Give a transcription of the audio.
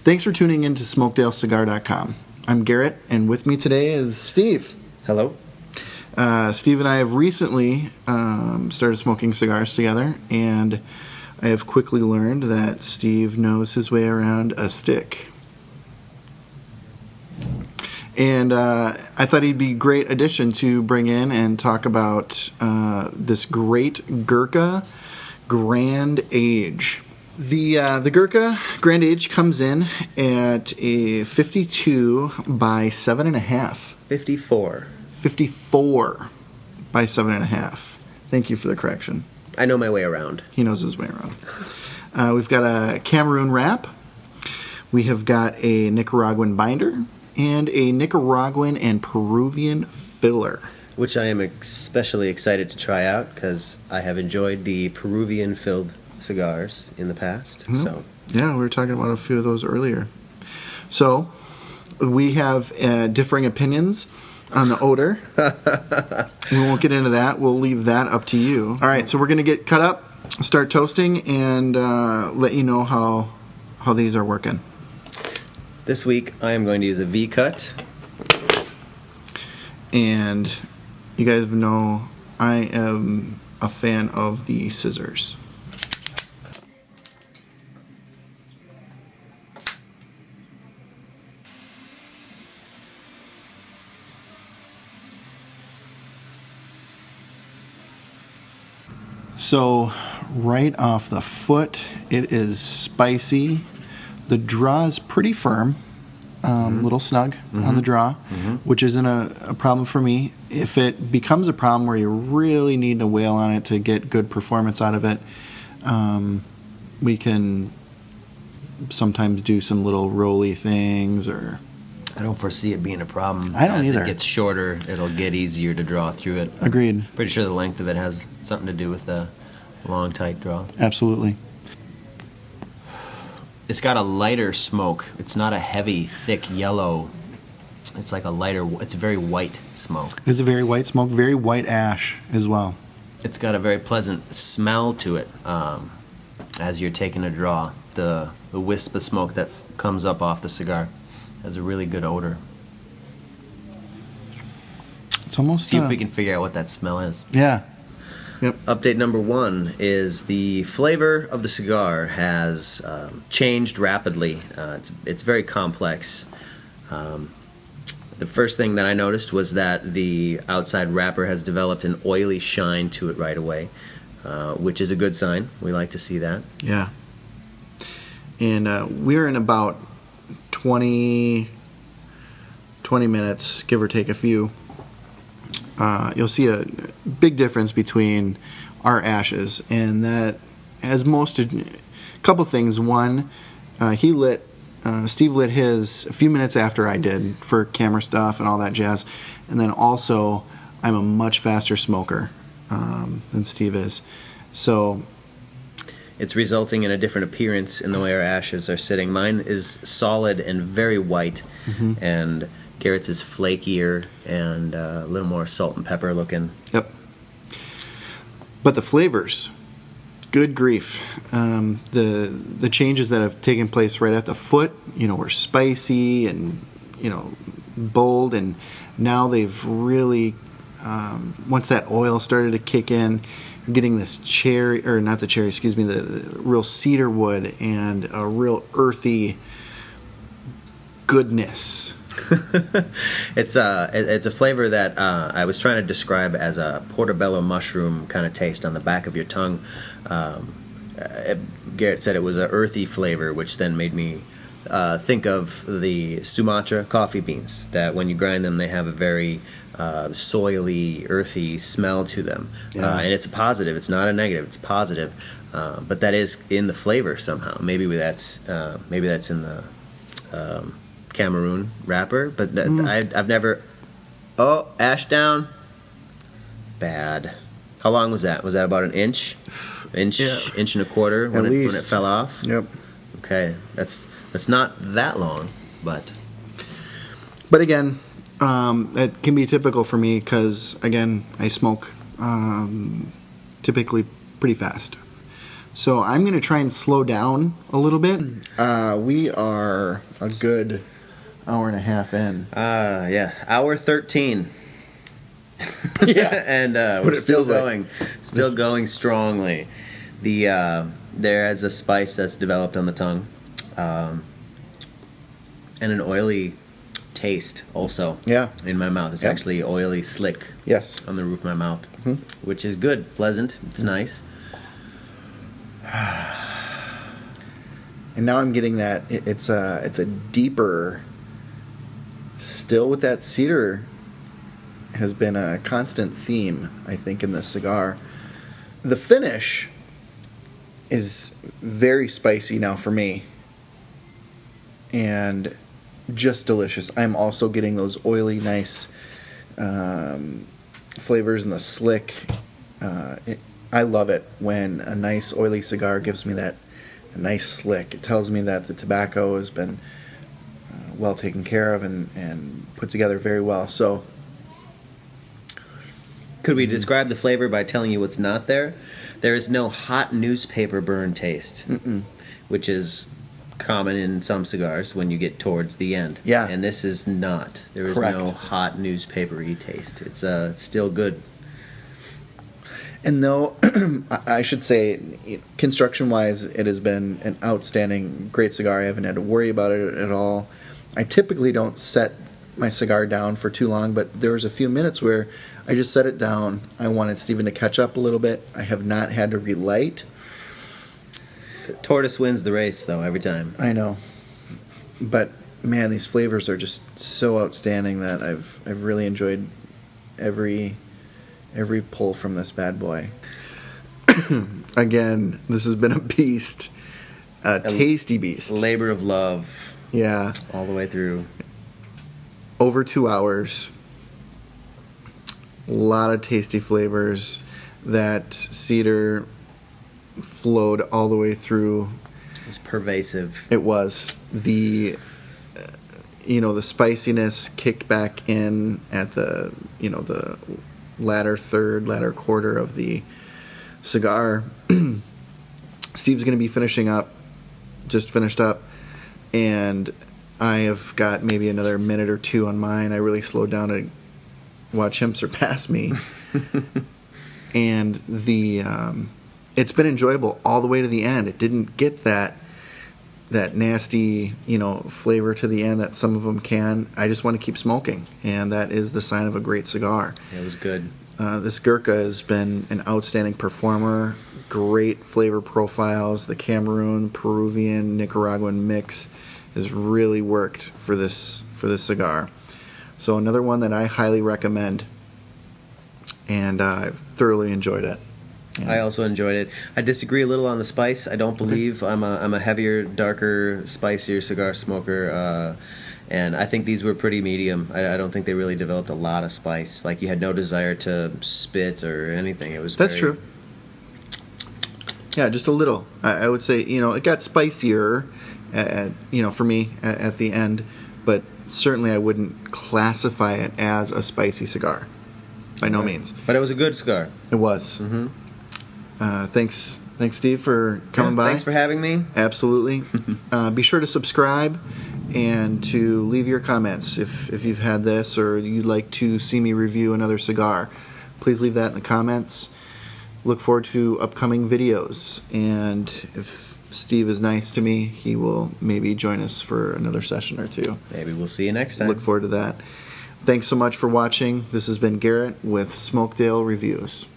Thanks for tuning in to SmokedaleCigar.com. I'm Garrett, and with me today is Steve. Hello. Steve and I have recently started smoking cigars together, and I have quickly learned that Steve knows his way around a stick. And I thought he'd be a great addition to bring in and talk about this great Gurkha Grand Age. The Gurkha Grand Age comes in at a 52 by 7.5. 54. 54 by 7.5. Thank you for the correction. I know my way around. He knows his way around. We've got a Cameroon wrap. We have got a Nicaraguan binder and a Nicaraguan and Peruvian filler. Which I am especially excited to try out because I have enjoyed the Peruvian filled cigars in the past. Mm-hmm. So yeah, we were talking about a few of those earlier. So we have differing opinions on the odor. We won't get into that. We'll leave that up to you. All right, so we're going to get cut up, start toasting, and let you know how these are working. This week I am going to use a V-cut. And you guys know I am a fan of the scissors. So, right off the foot, it is spicy. The draw is pretty firm, little snug on the draw, which isn't a problem for me. If it becomes a problem where you really need to wail on it to get good performance out of it, we can sometimes do some little rolly things or... I don't foresee it being a problem. I don't As either. it gets shorter, it'll get easier to draw through it. Agreed. Pretty sure the length of it has something to do with the long, tight draw. Absolutely. It's got a lighter smoke. It's not a heavy, thick yellow. It's like a lighter, it's a very white smoke. It's a very white smoke, very white ash as well. It's got a very pleasant smell to it as you're taking a draw. The wisp of smoke that comes up off the cigar has a really good odor. It's almost... See if we can figure out what that smell is. Yeah. Yep. Update number 1 is the flavor of the cigar has changed rapidly. It's very complex. The first thing that I noticed was that the outside wrapper has developed an oily shine to it right away, which is a good sign. We like to see that. Yeah. And we're in about 20 minutes, give or take a few. You'll see a big difference between our ashes, and that has a couple things. One, Steve lit his a few minutes after I did for camera stuff and all that jazz, and then also I'm a much faster smoker than Steve is, so it's resulting in a different appearance in the way our ashes are sitting. Mine is solid and very white, and Garrett's is flakier and a little more salt and pepper looking. Yep. But the flavors, good grief. The changes that have taken place right at the foot, were spicy and, bold, and now they've really, once that oil started to kick in, getting this the real cedar wood and a real earthy goodness. It's a flavor that I was trying to describe as a portobello mushroom kind of taste on the back of your tongue. Garrett said it was an earthy flavor, which then made me think of the Sumatra coffee beans, that when you grind them they have a very soily, earthy smell to them. Yeah. And it's a positive, it's not a negative, it's positive, but that is in the flavor somehow. Maybe that's in the Cameroon wrapper, but I've never... Oh, ash down. Bad. How long was that? Was that about an inch? Inch and a quarter when it fell off? Yep. Okay, that's not that long, but again, it can be typical for me because, again, I smoke typically pretty fast. So I'm going to try and slow down a little bit. We are a good hour and a half in. Yeah, hour 13. Yeah, And we're still going strongly. There is a spice that's developed on the tongue, and an oily taste also. Yeah. In my mouth, it's actually oily, slick. Yes. On the roof of my mouth, which is good, pleasant. It's nice. And now I'm getting that it's a deeper, still with that cedar has been a constant theme, I think, in this cigar. The finish is very spicy now for me, and just delicious. I'm also getting those oily, nice flavors in the slick. I love it when a nice oily cigar gives me that nice slick. It tells me that the tobacco has been well taken care of and put together very well. So, could we describe the flavor by telling you what's not there? There is no hot newspaper burn taste, which is common in some cigars when you get towards the end. Yeah. And this is not. There is Correct. no hot newspapery taste. It's still good. and though I should say, construction-wise, it has been an outstanding, great cigar. I haven't had to worry about it at all. I typically don't set my cigar down for too long, but there was a few minutes where I just set it down. I wanted Stephen to catch up a little bit. I have not had to relight. Tortoise wins the race, though, every time. I know, but man, these flavors are just so outstanding that I've really enjoyed every pull from this bad boy. Again, this has been a beast, a tasty beast. Labor of love. Yeah, all the way through. Over 2 hours. A lot of tasty flavors. That cedar flowed all the way through. It was pervasive. It was. The spiciness kicked back in at the latter quarter of the cigar. Steve's going to be just finished up, and I have got maybe another minute or two on mine. I really slowed down to watch him surpass me. And it's been enjoyable all the way to the end. It didn't get that nasty, flavor to the end that some of them can. I just want to keep smoking, and that is the sign of a great cigar. It was good. This Gurkha has been an outstanding performer. Great flavor profiles. The Cameroon, Peruvian, Nicaraguan mix has really worked for this cigar. So another one that I highly recommend, and I've thoroughly enjoyed it. Yeah. I also enjoyed it. I disagree a little on the spice. I don't believe I'm a heavier, darker, spicier cigar smoker, and I think these were pretty medium. I don't think they really developed a lot of spice. Like, you had no desire to spit or anything. It was That's true. Yeah, just a little. I would say, it got spicier, for me at the end, but certainly I wouldn't classify it as a spicy cigar, by no means. But it was a good cigar. It was. Thanks, Steve, for coming by. Thanks for having me. Absolutely. Be sure to subscribe and to leave your comments if you've had this or you'd like to see me review another cigar. Please leave that in the comments. Look forward to upcoming videos, and if Steve is nice to me, he will maybe join us for another session or two. Maybe we'll see you next time. Look forward to that. Thanks so much for watching. This has been Garrett with Smokedale Reviews.